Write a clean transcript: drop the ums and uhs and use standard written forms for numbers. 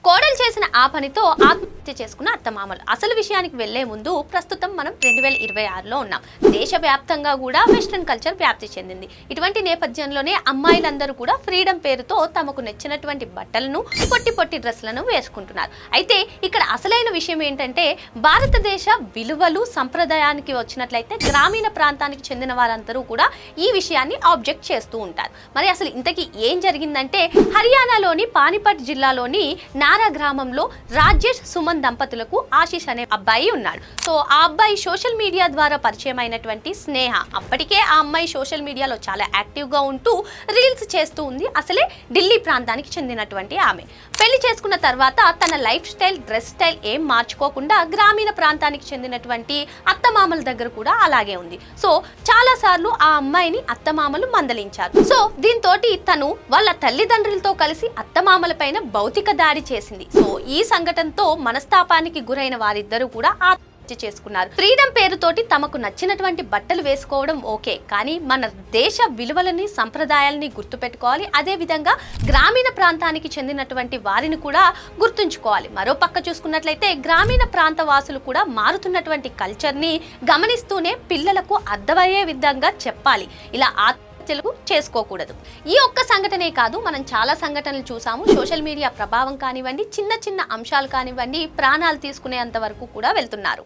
కోడలు చేసిన ఆ పనితో ఆత్మహత్య చేసుకున్న అత్తమామలు. అసలు విషయానికి వెళ్లే ముందు ప్రస్తుతం మనం 2026లో ఉన్నాం. దేశవ్యాప్తంగా కూడా వెస్ట్రన్ కల్చర్ వ్యాప్తి చెందింది. ఇటువంటి నేపథ్యంలోనే అమ్మాయిలందరూ కూడా ఫ్రీడమ్ పేరుతో తమకు నచ్చినటువంటి బట్టలను, పొట్టి పొట్టి డ్రెస్లను వేసుకుంటున్నారు. అయితే ఇక్కడ అసలైన విషయం ఏంటంటే భారతదేశ విలువలు సంప్రదాయానికి వచ్చినట్లయితే గ్రామీణ ప్రాంతానికి చెందిన వారందరూ కూడా ఈ విషయాన్ని ఆబ్జెక్ట్ చేస్తూ ఉంటారు. మరి అసలు ఇంతకీ ఏం జరిగిందంటే హర్యానాలోని పానిపట్ జిల్లాలోని నారా గ్రామంలో రాజేష్ సుమన్ దంపతులకు ఆశీష్ అనే అబ్బాయి ఉన్నాడు. సో ఆ అబ్బాయి సోషల్ మీడియా ద్వారా పరిచయం అయినటువంటి స్నేహ. అప్పటికే ఆ అమ్మాయి సోషల్ మీడియాలో చాలా యాక్టివ్గా ఉంటూ రీల్స్ చేస్తూ ఉంది. అసలే ఢిల్లీ ప్రాంతానికి చెందినటువంటి ఆమె. పెళ్లి చేసుకున్న తర్వాత తన లైఫ్ స్టైల్, డ్రెస్ స్టైల్ ఏం మార్చుకోకుండా గ్రామీణ ప్రాంతానికి చెందినటువంటి అత్తమామల దగ్గర కూడా అలాగే ఉంది. సో చాలా సార్లు ఆ అమ్మాయిని అత్తమామలు మందలించారు. సో దీంతో తను వాళ్ళ తల్లిదండ్రులతో కలిసి అత్తమామల పైన భౌతిక దాడి చేసింది. సో ఈ సంఘటనతో మనస్తాపానికి గురైన వారిద్దరూ కూడా ఆత్మహత్య చేసుకున్నారు. ఫ్రీడమ్ పేరుతోటి తమకు నచ్చినటువంటి బట్టలు వేసుకోవడం ఓకే, కానీ మన దేశ విలువలని, సంప్రదాయాలని గుర్తుపెట్టుకోవాలి. అదే విధంగా గ్రామీణ ప్రాంతానికి చెందినటువంటి వారిని కూడా గుర్తుంచుకోవాలి. మరో పక్క చూసుకున్నట్లయితే గ్రామీణ ప్రాంత వాసులు కూడా మారుతున్నటువంటి కల్చర్ని గమనిస్తూనే పిల్లలకు అర్థమయ్యే విధంగా చెప్పాలి. ఇలా చేసుకోకూడదు. ఈ ఒక్క సంఘటనే కాదు, మనం చాలా సంఘటనలు చూసాము. సోషల్ మీడియా ప్రభావం కానివ్వండి, చిన్న చిన్న అంశాలు కానివ్వండి, ప్రాణాలు తీసుకునేంత వరకు కూడా వెళ్తున్నారు.